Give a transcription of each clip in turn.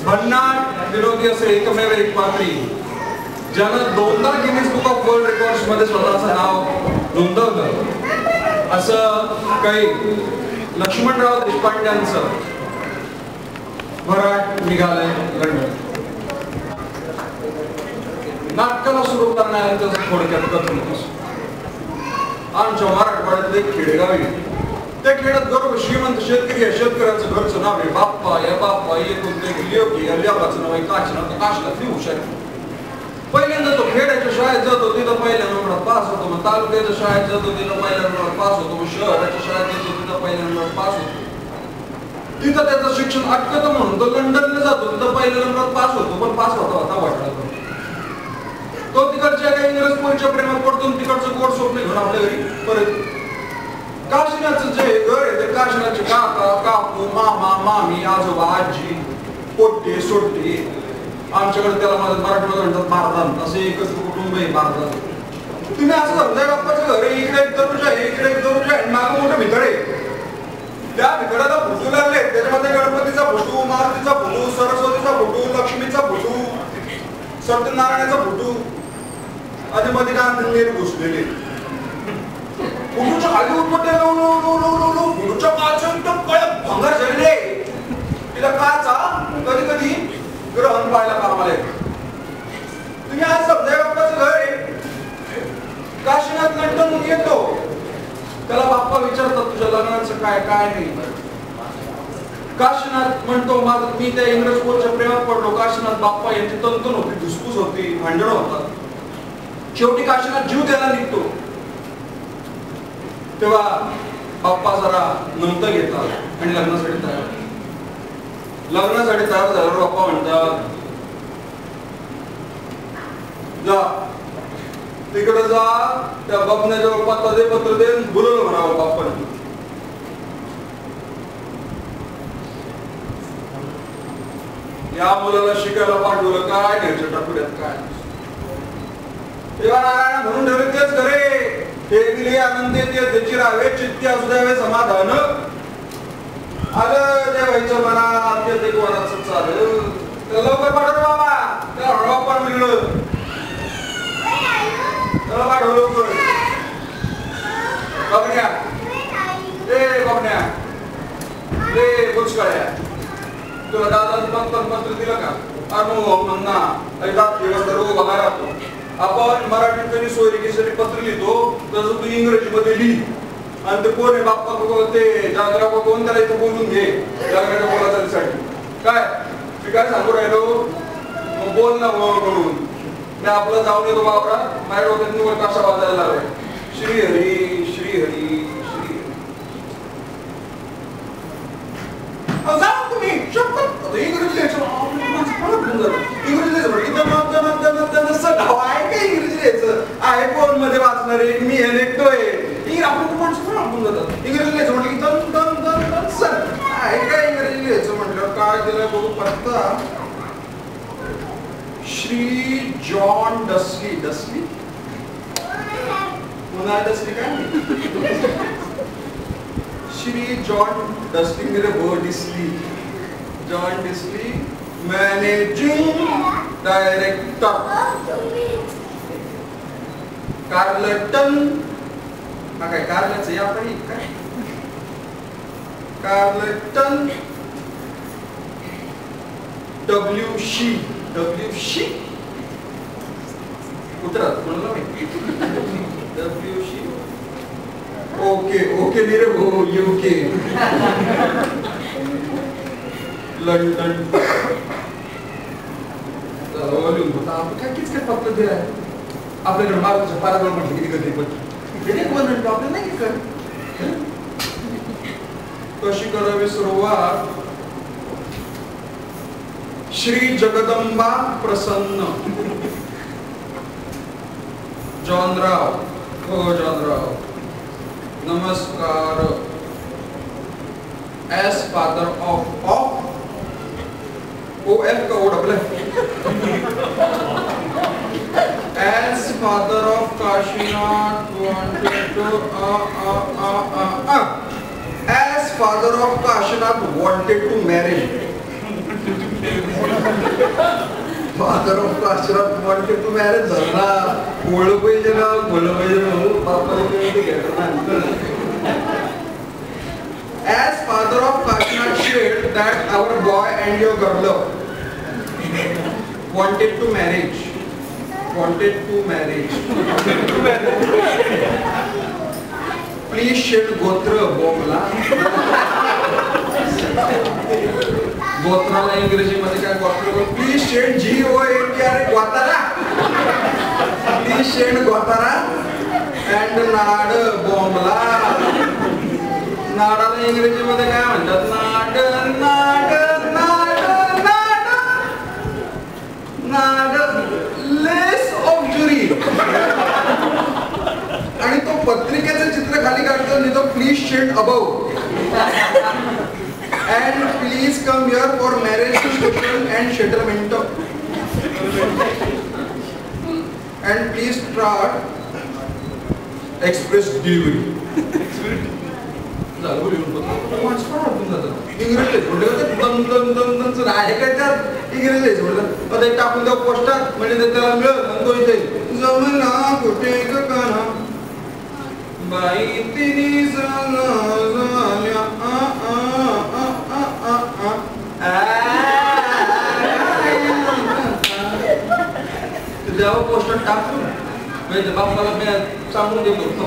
भन्नाट विनोदी असे एकमेव एक पात्री ज्यानं दोनदा Guinness book of world records मध्ये स्वतःचं नाव नोंदवलं असं काही लक्ष्मणराव देशपांड्यांचं मराठ निघालंय लंडन. नाटकाला सुरू करण्याचं थोडक्यात कथन आमच्या मराठवाड्यातले खेडेगावी त्या खेड्यात गर्व श्रीमंत शेतकरी आहे. शेतकऱ्याचं घरचं नाव आहे बाप्पा. या बाप्पा एकूण लेकाचं नाव आहे काशीनाथ. काशीनाथ हुशार. पहिल्यांदा तो खेड्याच्या शाळेत जातो तिथं पहिल्या नंबरात पास होतो. मग तालुक्याच्या शाळेत जातो तिथं पहिल्या नंबरात पास होतो. मग शहराच्या शाळेत जातो तिथं पहिल्या नंबरात पास होतो. तिथं त्याचं शिक्षण अटकतं म्हणून तो लंडनला जातो तिथं पहिल्या नंबरात पास होतो. पण पास होता वाटला तो तिकडच्या काही इंग्रज पोरीच्या प्रेमात पडतो. तिकडचं गोड स्वप्न घेऊन आपल्या घरी परत. काशीनाथचं जे घर आहे ते काशीनाथचे काका काकू मामा मामी आजोबा आजी पोट्टे सोट्टे. आमच्याकडे त्याला मराठीमध्ये म्हणतात मारदान. असे एकच कुटुंब आहे मारदान. तुम्ही असं समजा बाप्पाचं घर आहे इकडे एक दरुज आहे इकडे एक दरुज आहे मागं मोठं भितर आहे. त्या भितराला फोटो लागले त्याच्यामध्ये गणपतीचा फोटो मारुतीचा फोटो सरस्वतीचा फोटो लक्ष्मीचा फोटो सत्यनारायणाचा फोटो आणि मध्ये काय घुसलेले फोटोच्या खाली उठपटे फोटोच्या काच भंगार झालेले. तिला काचा कधी कधी ग्रहण पाहायला कामाला येतो. तुम्ही आज समजा बाप्पाचं घर आहे. काशीनाथ लंडन येतो त्याला बाप्पा विचारतात तुझ्या लग्नाचं काय काय नाही. काशीनाथ म्हणतो माझं मी त्या इंग्रज पोरच्या प्रेमात पडलो. काशीनाथ बाप्पा यांची तंतन होती धुसफूस होती भांडण होतात. शेवटी काशीनाथ जीव द्यायला निघतो तेव्हा बाप्पा जरा नमतं घेतात आणि लग्नासाठी तयार झाल्यावर बाप्पा म्हणतात जा तिकडे जा त्या बापण्याजवळ पत्ता दे पत्र दे बोलवलं म्हणावं बाप्पाने. या मुलाला शिकायला पाठवलं काय घ्यायचं टाकुड्यात काय. तेव्हा नारायण म्हणून ठेवले तेच खरे हे दिले आनंद त्याची राहावे चित्ती असू द्यावे समाधान. आलं त्या व्हायचं मना अत्यंत वराचं चाललं त्याला लवकर पाठवलं बाबा. त्याला हळवा पण मिळलं त्याला पाठवलं लवकर. बघण्या रे बघण्या रे बुचकळ्या तुला दादाचं पत्र दिलं का. अनुभव म्हणणा दात दिवस तर बघा राहतो. आपण मराठीत कधी सोयरिकीसाठी पत्र लिहितो तसं तू इंग्रजीमध्ये लिही आणि ते कोण आहे बाप्पा ते जागरा बघून त्याला इथं बोलून घे जागराच्या बोलासाठी. काय मी काय सांगू राहिलो मग बोल ना म्हणून मी आपलं जाऊन येतो बापरा. माझ्या डोक्यात निवड कशा वाजायला लागलाय श्रीहरी श्रीहरी श्री. जाऊ तुम्ही इंग्रजी आयफोन मध्ये वाचणार आहे मी हे लेखतोय आपण इंग्रजी लिहायचं म्हटलं काय इंग्रजी लिहायचं म्हटलं काय दिलं बघू पत्ता. श्री जॉन डस्ली डस्ली पुन्हा डस्ली काय श्री जॉन डस्ली मेरे वो डिस्ली जॉन डिस्ली मॅनेजिंग डायरेक्टर कार्लटन. हा काय कार्लच या पण काय कार्लटन डब्ल्यूसी डब्ल्यूसी उतरत म्हणलं डब्ल्यूसी. ओके ओके मेरे वो यूके लंडन काय किती पत्र दिलाय आपल्याकडे मार्गच्या पारावर म्हटलं किती कधी पण आपल्याला नाही कर कशी करावी सुरुवात. श्री जगदंबा प्रसन्न जॉनराव. हो जॉनराव नमस्कार. As father of O F का O double S father of Kashinath wanted to as father of Kashinath wanted to marry father of caste wanted to marriage झाला बोललं पाहिजे ना As father of Kashmir shared that our boy and your girl wanted to marriage. Please shed gotra Bumla. गोत्राला इंग्रजी मध्ये काय गोत्र? Please shed GOATRA गोतारा. Please shed गोतारा and नाड Bumla. नाडाला इंग्रजी मध्ये काय म्हणतात? नाड नाड नाड नाड नाड लेस ऑफ जुरी. आणि तो पत्रिकेचं चित्र खाली काढतो आणि तो please shade above and please come here for marriage discussion and settlement and please start express delivery. इंग्रजी टाकून द्या पोस्टात म्हणजे त्याला मिळत जमना कुठे काना बाई तिनी झाल्या जेव्हा पोस्टर टाकतो म्हणजे बापाला मी सांगून देतो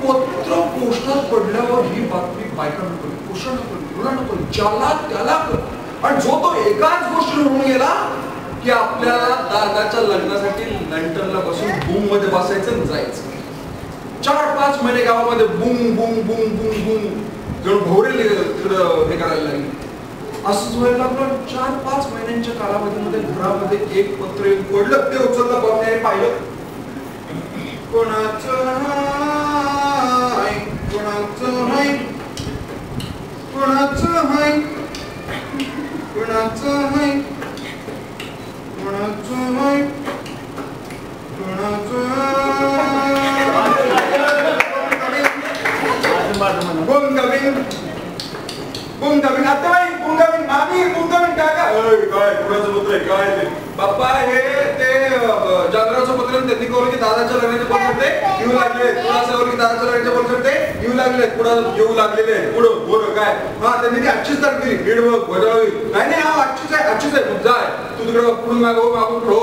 पत्र पोस्टात पडल्यावर ही बातमी बायकांना पडली, पुरुषांना पडली, मुलांना पडली, ज्याला त्याला पडली. आणि जो तो एकाच गोष्ट होऊन गेला की आपल्याला दादाच्या लग्नासाठी लंडनला बसून बूम मध्ये बसायचं जायचं. 4-5 महिने गावामध्ये boom boom boom boom boom जणू भोवरे तिकडं हे करायला लागले. असंच व्हायला लागलं. 4-5 महिन्यांच्या कालावधीमध्ये घरामध्ये एक पत्र येऊन पडलं. ते उचललं बाबण्याने पाहिलं. कोणाचं हाय कोणाचं हाय कोणाचं हाय कोणाचं हाय कोणाचं हाय कोणाचं बुंगाबिन आता बाई बुंगाबिन मामी बुंगाबिन काका काय कुणाचं पत्र आहे काय ते बाप्पा हे ते चंद्राचं पत्र त्यांनी कळलं की दादाच्या लग्नाचे बोल करते येऊ लागले. कुणाचं की दादाच्या लग्नाचे बोल करते येऊ लागले. कुणाला येऊ लागलेले पुढं बोल काय हा त्यांनी ती 28 तारखेला भीड बघ बजावी नाही हा 28 आहे जाय तू तिकडं पुढून मागून ठेव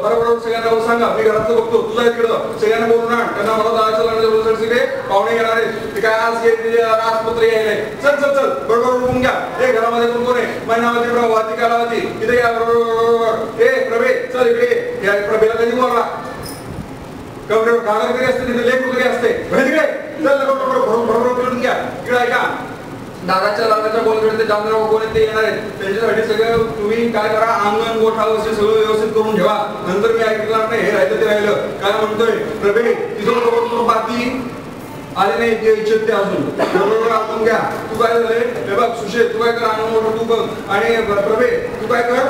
बरोबर सगळ्यांना सांगा मी घरातलं बघतो तुझा तिकडं सगळ्यांना बोलून आण त्यांना मला दादाच्या लग्नाचे बोल सगळे पाहुणे येणार आहेत ते काय आज राजपत्र यायले चल चल चल बरोबर बघून घ्या. हे घरामध्ये कोण कोण आहे महिनावती प्रभावती कालावती इथे या बरोबर ए प्रभे चल इकडे या प्रभेला कधी बोलला कमरेवर कागद तरी असते तिथे लेख वगैरे असते तिकडे चल बरोबर करून घ्या. इकडे ऐका दादाच्या लग्नाच्या बोलकडे ते जामराव कोण ते येणार आहेत त्यांच्यासाठी सगळं तुम्ही काय करा अंगण गोठा वगैरे सगळं व्यवस्थित करून ठेवा. नंतर मी ऐकणार नाही हे राहिलं ते राहिलं काय म्हणतोय प्रभे तिथं बरोबर बाकी आले नाही ते इच्छित ते अजून बरोबर आपण घ्या. तू काय झालंय हे बघ सुशे तू काय कर अंगण मोठं तू बघ आणि प्रभे तू काय कर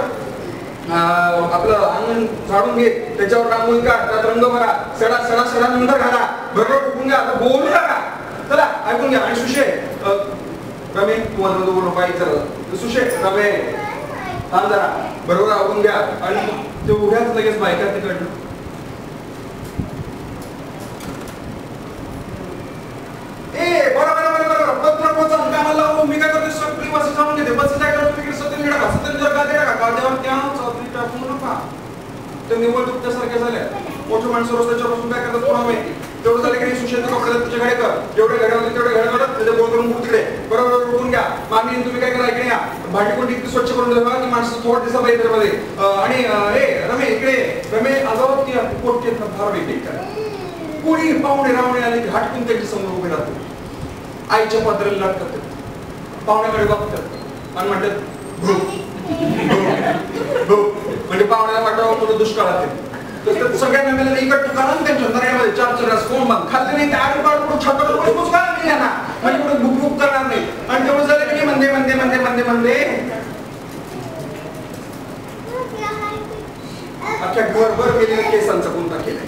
आपलं अंगण झाडून घे त्याच्यावर रांगोळी काढ त्यात रंग भरा सडा सडा सडा नंतर घाला बरोबर उठून घ्या. आता बोलू नका चला ऐकून घ्या. आणि सुशे रमे तुम्हाला बोलू पाहिजे सुशे रमे थांब जरा बरोबर ऐकून घ्या. आणि ते उभ्याच लगेच बायका तिकडनं मी काय करतो सगळी बस जाऊन घेते बस काय करतो तिकडे सतत मिळा का सतत जर का द्या का देवा त्या चौथी टाकून नका ते निवड तुमच्यासारख्या झाल्या. मोठे माणसं रस्त्याच्यापासून काय करतात कोणा माहिती तेवढं झालं की सुशेंद्र कपडे तुझ्याकडे कर जेवढे घरामध्ये तेवढे घर करत त्याच्या बोल करून तिकडे बरोबर उठून घ्या. मामी तुम्ही काय करा इकडे या भांडी कोणती इतकी स्वच्छ करून ठेवा की माणसं थोडं दिसा पाहिजे त्यामध्ये. आणि हे रमे इकडे रमे आजावत की पोटते फार वेगळी कोणी पाहुणे रावणे आले की हटकून त्यांच्या समोर उभे राहतो. आईच्या पात्राला लागतात पाहुण्याकडे बघतात आणि म्हणतात म्हणजे पाहुण्याला वाटावं पुढे दुष्काळात सगळ्यांना मिळालं इकट करा त्यांच्या नऱ्यामध्ये 4 रस कोण मग खाल्ले नाही ते आडू पाडू छातर नाही ना म्हणजे पुढे भूक भूक करणार नाही. आणि तेवढं झालं की म्हणते म्हणते म्हणते म्हणते म्हणते अख्ख्या घरभर केलेल्या केसांचा गुंता केलाय.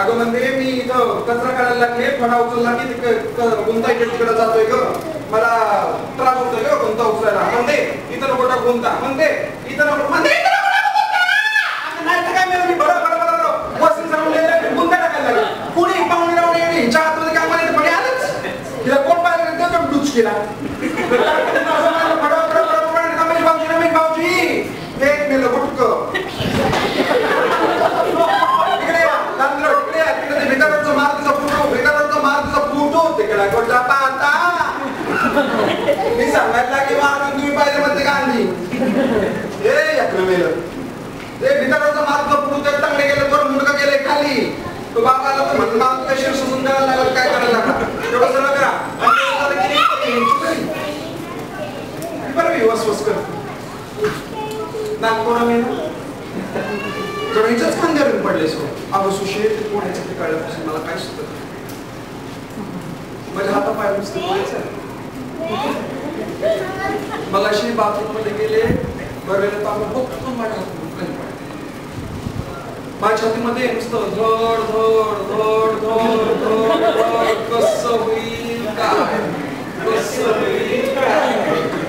अगं म्हणते मी इथं कचरा काढायला लागले फणा उचलला की गुंता इकडे तिकडे जातोय ग मला त्रास होतोय ग गुंता उचलायला म्हणते इथं नको कोणता म्हणते इथं नको म्हणते नाही तर काय मी बरोबर वसूल सांगून गुंता टाकायला लागेल कुणी पाहुणे राहून येणे हिच्या हातमध्ये काय म्हणायचं पडे आलंच तिला कोण पाहिलं त्याचा डूच केला रमेश भाऊजी एक मेलं गुटक इकडे या तांदूळ इकडे या तिकडे ते भिकाराचा मार्गचा फोटो तिकडे कोणता पाहता मी सांगायला की मारून तुम्ही पाहिजे म्हणते गांधी हे याकडे मेलं ते भिकाराचा मार्गचा फोटो त्यात चांगले गेले तर मुंडका गेले खाली तो बाबाला पण म्हणून मला तुझ्या शीर्ष सुंदराला लागलं काय करायला लागला तेवढं सगळं करा बरं मी वसवस करतो नागपूर आम्ही तर हिच्याच खांद्यावरून पडले सो अगं सुशेष कोण याचं ते कळल्यापासून मला काय सुचत माझ्या हातापाय नुसतं पडायचं मला अशी बाथरूममध्ये गेले बरं तर आम्ही बघतो माझ्या हातून माझ्या छातीमध्ये नुसतं धड धड धड धड धड धड कसं होईल काय कसं होईल काय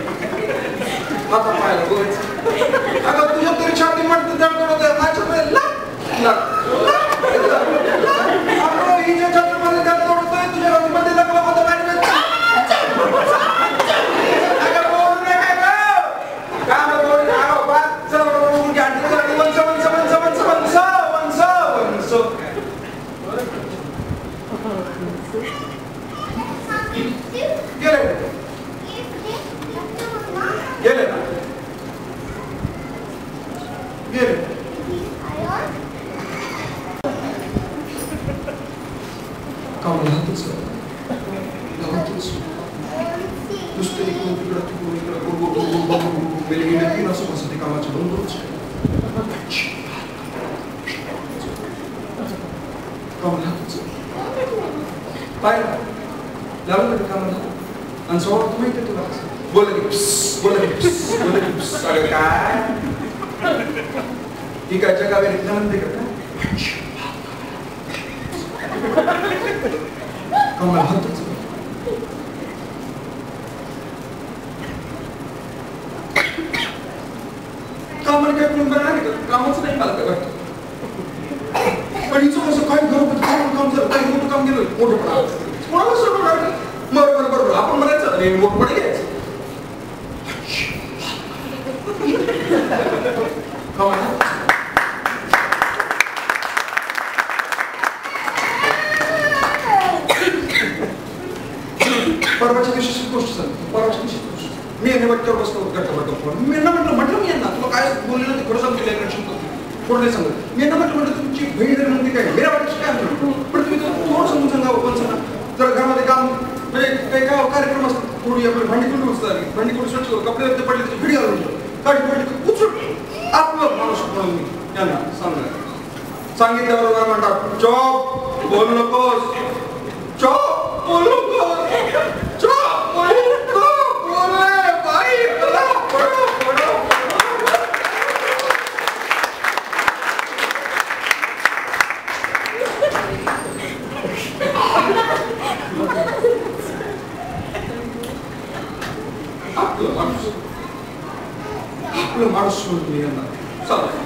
आता पाहायला बोलायचं अगं तुझ्या तरी छाती म्हणते धडधड होत माझ्याकडे अगं हिच्या छातीमध्ये धडधड होतोय तुझ्या छातीमध्ये लागला होता अगं बोल रे काय काय बोल गेले ना गेले कामातच नुसतं इकडून तिकडं असं कसं ते कामाचं बंदच कामाला पाहिलं लावलं का कामाला आणि स्वभाव तू माहिती तुला बोल काय ही काय जगावे रिक्त म्हणते का कामाला हातच कामाला काय कोण करणार का कामच नाही मला काय वाटतं पण हिचं कसं काय काम झालं काही मोठं काम केलं मोठं पण कोणाला सोडवणार बरोबर आपण म्हणायचं अरे मोठं पण घ्यायचं परवाच्या दिवशी गोष्ट सांगतो परवाच्या दिवशी गोष्ट मी यांनी वाटतं बसतो फोन मी यांना म्हटलं मी यांना तुला काय बोललेलं ते खरं सांगतो थोडं नाही सांगत मी यांना म्हटलं तुमची बहीण जरी म्हणते काय मेरा वाटतं काय म्हणतो पण तुम्ही थोडं समजून सांगावं पण सांगा जर घरामध्ये काम म्हणजे काही काय कार्यक्रम असतात थोडी आपली भांडी कुंडी उचलली भांडी कुंडी स्वच्छ कपडे वरती पडले त्याची घडी घालून काढी पडली उचल आपलं माणूस म्हणून मी त्यांना सांगितल्याबरोबर म्हणतात चॉप बोल नकोस चॉप बोल नकोस चॉप बोल नको बोलले बाई मला पडो पडो आपलं माणूस सोडून येणार चालत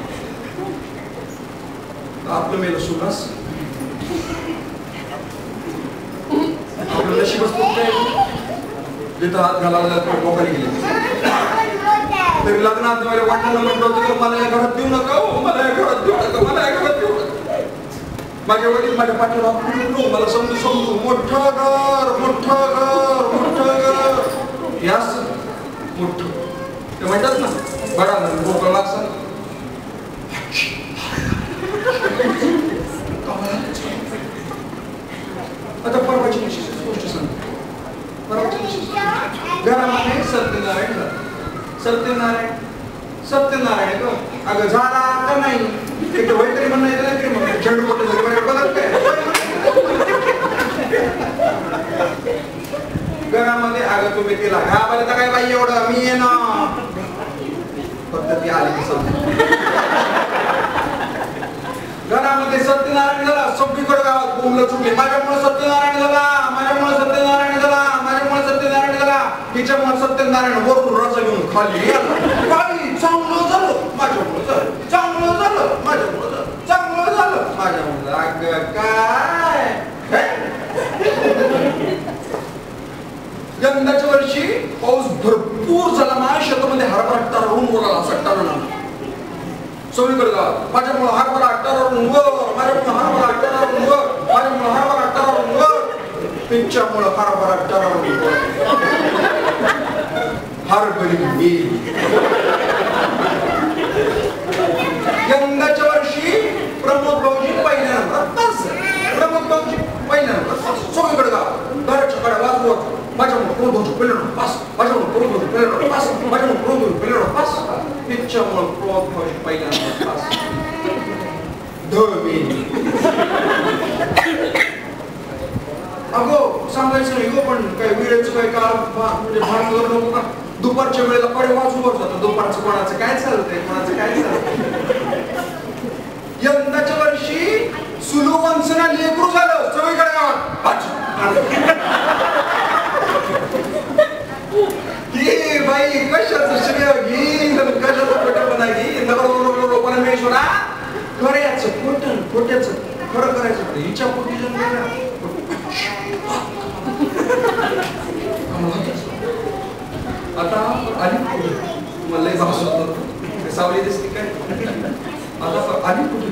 आपलं मेलं सुनास आपलं नशीब असतं जिथं हात घालायला मोकळी गेली तरी लग्नात वाटलं म्हटलं होतं मला या घरात देऊ नका मला या घरात देऊ नका मला या घरात देऊ नका माझे वडील माझ्या पाठीवर मला समजू मोठं घर यास मोठं ते म्हणतात ना बडा मोकळा लागसा आता परवाची विशेष गोष्ट सांगतो परवाची विशेष घरामध्ये सत्यनारायण ग अगं झाला का नाही एक वय तरी म्हणायचं नाही तरी मग झेंडू मोठे झाले बघत काय घरामध्ये अगं तुम्ही तिला घाबाला तर काय बाई एवढं मी ये ना फक्त ती आली की समजा घरामध्ये सत्यनारायण झाला सगळीकडे गावात बोंबलं चुकले माझ्यामुळे सत्यनारायण झाला माझ्यामुळे सत्यनारायण झाला माझ्यामुळे सत्यनारायण झाला तिच्यामुळे सत्यनारायण वरून रजा घेऊन खाली आला. काही चांगलं झालं माझ्यामुळे झालं, चांगलं झालं माझ्यामुळे झालं, चांगलं झालं माझ्यामुळे. अगं काय यंदाच्या वर्षी पाऊस भरपूर झाला. माझ्या शेतामध्ये हरभरा राहून बोलाला असा टाळून सगळीकडे माझ्यामुळे हरभरा टाळून वर, माझ्यामुळे हरभरा टाळून वर, माझ्यामुळे हरभरा टाळून वर, तिच्यामुळे हरभरा टाळून वर, हरभरी मी. यंदाच्या वर्षी प्रमोद भाऊजी पहिल्या नंबरात, प्रमोद भाऊजी पहिल्या नंबरात सगळीकडे घराच्या कडे वाजवत माझ्यामुळे प्रमोद भाऊजी पहिल्या नंबर पास, माझ्यामुळे प्रमोद भाऊजी पहिल्या नंबर पास, माझ्यामुळे प्रमोद भाऊजी पहिल्या नंबर पास, तिच्यामुळे प्रमोद भाऊजी पहिल्या नंबर पास. अगो सांगायचं नाही गो, पण काही वेळेचं काही काळ म्हणजे भान करू नको का. दुपारच्या वेळेला कडे वाजवत जातं. दुपारचं कोणाचं काय चालतंय, कोणाचं काय चालतंय. यंदाच्या वर्षी सुलू वंशना लेकरू झालं सगळीकडे गावात. ही बाई कशाचं श्रेय घेईन, कशाचं पटपणा घेईन. परमेश्वरा खऱ्याचं खोटं, खोट्याचं खरं करायचं. हिच्या पोटी जन्म आता आली मला भास होत सावली दिसते काय. आता आली कुठे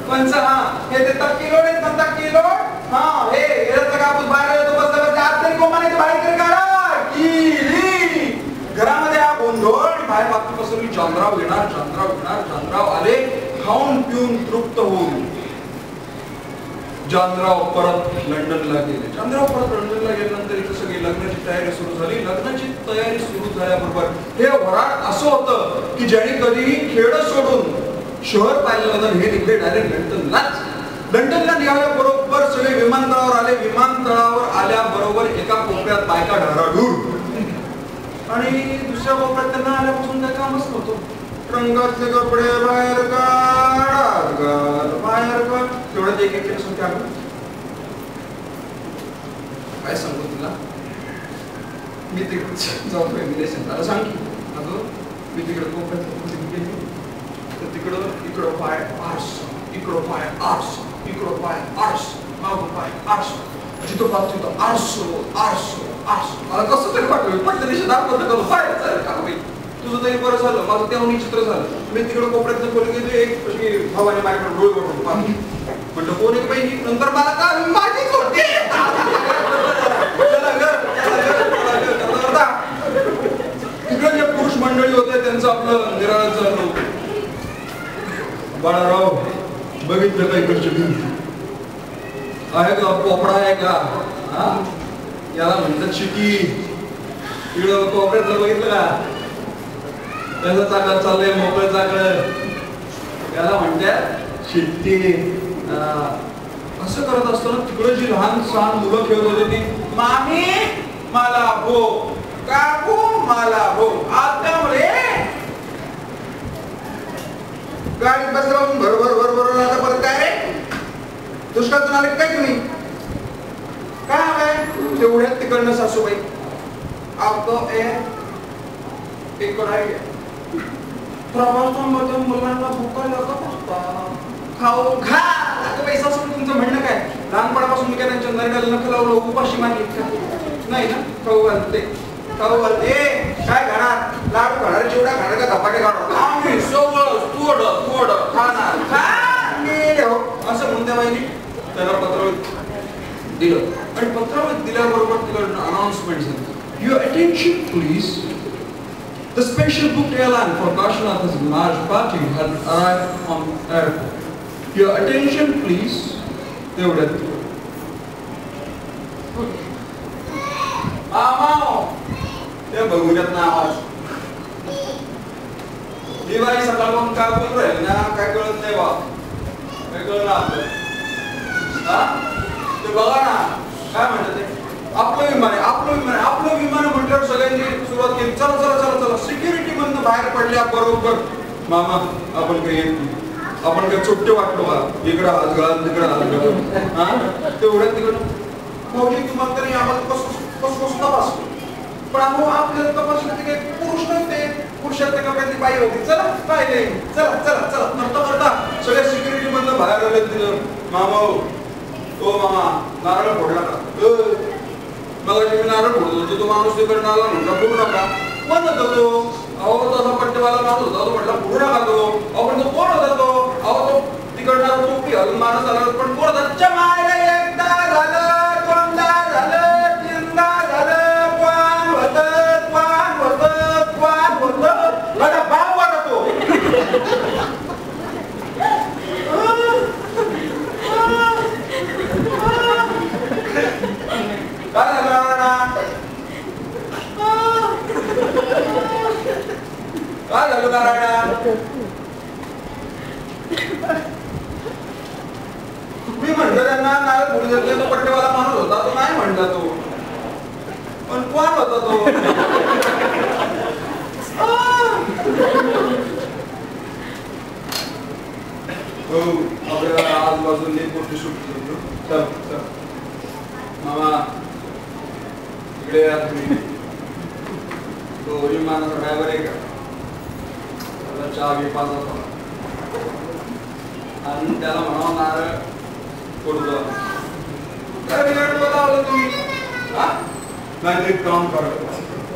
पंच हा हे देतात किलो नाही म्हणतात किलो. हा हे येतं कापूस बाहेर येतो बसता आत तरी कोमाने बाहेर तरी काढा किली. घरामध्ये हा गोंधळ बाहेर बाकी पसरली. चंद्राव येणार, चंद्राव येणार, चंद्राव आले खाऊन पिऊन तृप्त होऊन. चंद्राव परत लंडनला गेले. चंद्राव परत लंडनला गेल्यानंतर इथं सगळी लग्नाची तयारी सुरू झाली. लग्नाची तयारी सुरू झाल्याबरोबर हे वरात असं होतं की ज्याने कधीही खेळ सोडून शहर पाहिलं होतं हे निघले डायरेक्ट लंडनलाच. लंडनला निघाल्याबरोबर सगळे विमानतळावर आले. विमानतळावर आल्याबरोबर एका कोपऱ्यात बायका ढाराढूर आणि दुसऱ्या कोपऱ्यात त्यांना आल्यापासून काय कामच नव्हतं. रंगातले कपडे बाहेर काढ, बाहेर काढ, तेवढं एक एक सांगते. अगं काय सांगू तुला, मी तिकडे जाऊन विदेशात सांग की. अगं मी तिकडे कोपऱ्यात गेली तर इकडं पाय आर्स, इकडं पाय आर्स, इकडं पाय आर्स, मागं पाय आर्स, जिथं पाहतो तिथं आर्स आर्स आर्स. मला कसं तरी वाटलं पटल्या दिवशी दाखवत पाय चालेल का बाई. तुझं तरी बरं झालं, माझं तेव्हा चित्र झालं. मी तिकडे कोपऱ्यात खोली गेलो. एक अशी भावाने माझ्याकडे डोळे बघून पाहिजे म्हटलं कोण एक बाई. नंतर मला का माझीच होती. तिकडे जे पुरुष मंडळी होते त्यांचं आपलं निराळच झालं. बाळाराव बघितलं का इकडची भिंती आहे का, पोपडा आहे का, याला म्हणतात शिटी. इकडं कोपऱ्यातलं बघितलं का, त्याचं चाकं चाललंय मोकळं चाकं, याला म्हणतात शिट्टी. असं करत असताना तिकडे जी लहान सहान मुलं खेळत होते ती मामी मला भो, काकू मला भो, आता रे गाडीत बसल्यापासून बरोबर आता परत काय रे दुष्काळातून आले काय तुम्ही, काय हवंय तेवढ्यात तिकडनं सासूबाई आपको एक प्रवासामध्ये मुलांना भुका लागत असता, खाऊ खा. पैसा सोडून तुमचं म्हणणं काय, लहानपणापासून मी काय त्यांच्या नरड्याला नख लावलं उपाशी मारली नाही ना. खाऊ घालते खाऊ घालते काय खाणार, लाडू खाणार, चिवडा खाणार का धपाटे खाणार, आम्ही सगळं थोडं खाणार खा असं म्हणत्या बाईनी त्याला पत्र दिलं. आणि पत्र दिल्याबरोबर तिला अनाउन्समेंट झाली. Your attention please, the special booked airline for Kashinath's large party had arrived on airport. Your attention please. तेवढ्यात ते बघूयात ना आवाज. ही बाई सकाळपासून काय बोल राहील ना काय कळत नाही बा, काय कळलं आपलं. ते बघा ना काय म्हणतात ते आपलं विमान आहे, आपलं विमान म्हटल्यावर सगळ्यांनी सुरुवात केली. चला सिक्युरिटी मधनं बाहेर पडल्या बरोबर मामा आपण काही येत नाही, आपण काय चुट्टे वाटलो का, इकडं हात घाल तिकडं हात घाल. तेवढ्यात तिकडं भाऊजी तुम्हाला तरी आम्हाला कसं तपास पण अहो आपल्याला तपासून ते काही पुरुष नव्हते, पुरुषाच्या कपड्यातली बाई होती. चला काय नाही, चला चला चला करता करता सगळ्या सिक्युरिटी मधलं बाहेर आलं. तिथं मामा, ओ मामा नारळ फोडला का? मग मी नारळ फोडत होतो, तो माणूस तिकडे आला म्हटला फोडू नका. म्हणत होतो अहो तसा पट्टेवाला माणूस होता, तो म्हटला फोडू नका तो. अहो पण तो कोण होता तो? अहो तो तिकडनं टोपी घालून माणूस आला, पण कोण होता? चमायला एकदा झालं, दोनदा झालं, तीनदा झालं, पान होतं, पान होतं, पान होतं. माझा बाप वाटत तो. काय झालं ना? काय झालं नारायणा? मी म्हणलं त्यांना नारळ फोडू देतले, तो पट्टेवाला माणूस होता, तो नाही म्हणला तो. पण कोण होता तो? हो आपल्याला आजूबाजूला गोष्टी सुटतो. चल चल मामा इकडे या तुम्ही. तो विमानाचा ड्रायव्हर आहे का? त्याला चहा घे पाच आणि त्याला म्हणावं नारळ फोडू. काय बिघडलं लावलं तुम्ही? नाही ते काम करत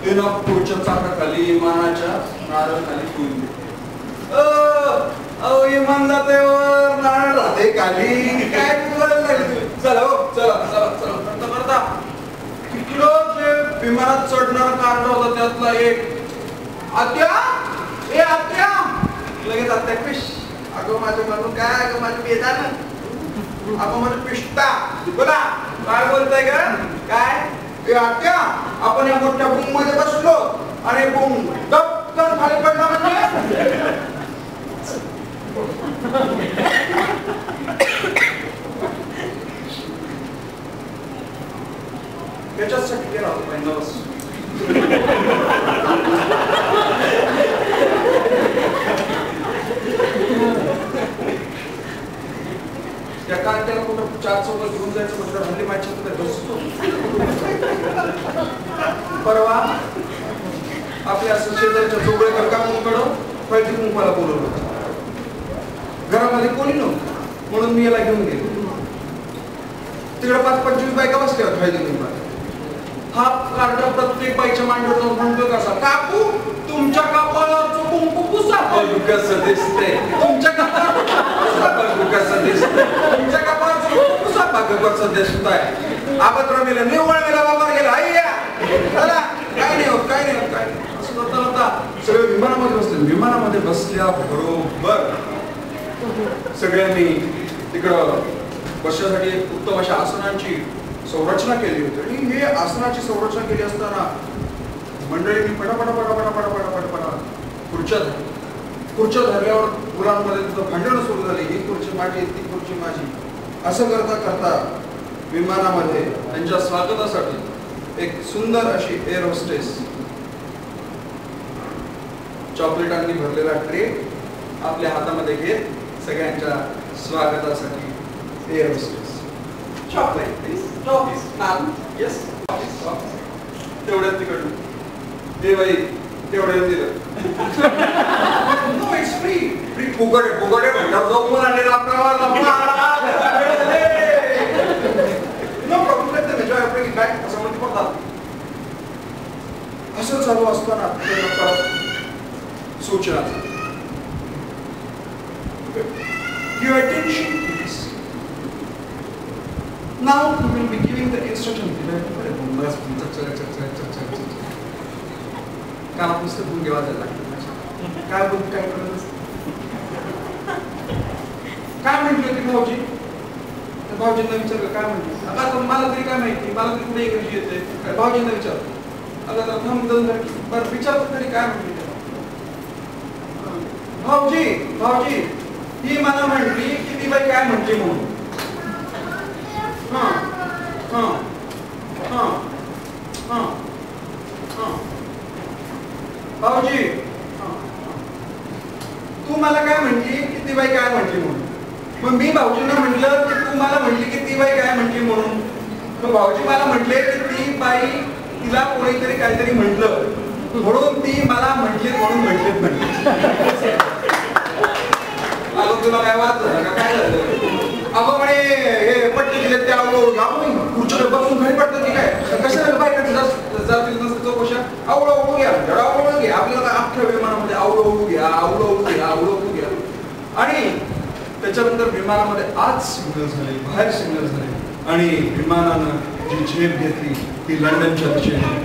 ते ना पुढच्या चाकाखाली विमानाच्या नारळ खाली ठेवून दे. अहो विमान जाते वर, नारळ राहते खाली. काय बोलायला लागले तुम्ही? चला हो चला चला चला करता करता तिकडं जे विमानात चढणारा कार्ड होता त्यातला एक आत्या, ए आत्या, लगेच आत्या पिश. अगं माझं म्हणून काय, अगं माझं बेदान, अगं माझं पिष्टा. बोला काय बोलताय का? काय ए आत्या, आपण या मोठ्या बूम मध्ये बसलो आणि बूम दपकन खाली पडला म्हणजे त्याच्यासाठी केला होता पहिला बस. त्या कार्ट्याला कुठं चार चौकात घेऊन जायचं म्हटलं हल्ली माझ्या बसतो. परवा आपल्या असं शेजारच्या जोगळेकर काकूंकडं हळदी कुंकवाला बोलवलं होतं. घरामध्ये कोणी नव्हतं म्हणून मी याला घेऊन गेलो. तिकडे 5-25 बायका बसल्या होत्या हळदी कुंकवाला. हा कार्ड प्रत्येक बाईच्या मांडीवर जाऊन म्हणतो कसा, काकू तुमच्या कपाळावरचं कुंकू पुसा. कसं दिसतंय तुमच्या कपाळावर, कसं दिसतंय तुमच्या कपाळावरचं कुंकू पुसा. कसं दिसतंय आबत्र मेला निव्वळ मेला बाबा गेला. अय्या चला काय नाही होत, काय नाही होत, काय नाही. असं करता करता सगळे विमानामध्ये बसले. विमानामध्ये बसल्या बरोबर सगळ्यांनी तिकडं बसण्यासाठी उत्तम अशा आसनांची संरचना केली होती. आणि हे आसनाची संरचना केली असताना मंडळींनी पटापटा पटापटा पटापटा पटापटा खुर्च्या धरल्या. खुर्च्या धरल्यावर मुलांमध्ये तिथं भांडणं सुरू झाली. ही खुर्ची माझी, ती खुर्ची माझी. असं करता करता विमानामध्ये त्यांच्या स्वागतासाठी एक सुंदर अशी एअर होस्टेस चॉकलेटांनी भरलेला ट्रे आपल्या हातामध्ये घेत सगळ्यांच्या स्वागतासाठी air hostess. Chocolate please, chocolate नान, येस चॉकलेट. तेवढ्यात तिकडून ते बाई तेवढ्यात दिलं. No it's free. फ्री फुकट आहे, फुकट आहे म्हणतात जो मुलांनी आपल्याला no problem. Let them enjoy bring back असं म्हणते पडतात. असं चालू असताना सूचना. Your attention please. Now we will be giving the instruction. कानात नुसतं गुण घेवा जायला काय बोल काय करत काय म्हटली होती भाऊजी? भाऊजींना विचारलं काय म्हटली? आता मला तरी काय माहिती, मला तरी कुठे इंग्रजी येते. भाऊजींना विचारलं. आता बरं विचारतो तरी काय म्हटली? भाऊजी भाऊजी ही मला म्हटली की ती बाई काय म्हटली म्हणून. भाऊजी तू मला काय म्हटली की ती बाई काय म्हटली म्हणून. मग मी भाऊजींना म्हटलं की तू मला म्हटली की ती बाई काय म्हटली म्हणून. मग भाऊजी मला म्हटले की ती बाई तिला कोणीतरी काहीतरी म्हटलं म्हणून ती मला म्हटली म्हणून म्हटली. अगं तुला काय वाटलं का काय झालं? अगं म्हणे हे पट्टे दिले ते खुर्चीवर बसून घरी पडतात की काय कशाला बायकाचं जातील नसतं चौकशा आवडं ओळू घ्या धडा ओळू घ्या आपल्याला अख्ख्या विमानामध्ये आवडं ओळू घ्या आवडं ओळू घ्या आवडं ओळू घ्या. आणि त्याच्यानंतर विमानामध्ये आज सिग्नल झाले बाहेर सिग्नल झाले आणि विमानानं जी झेप घेतली ती लंडनच्या दिशेने.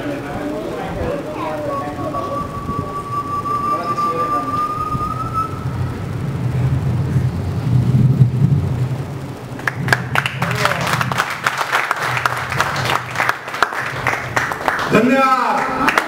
धन्यवाद.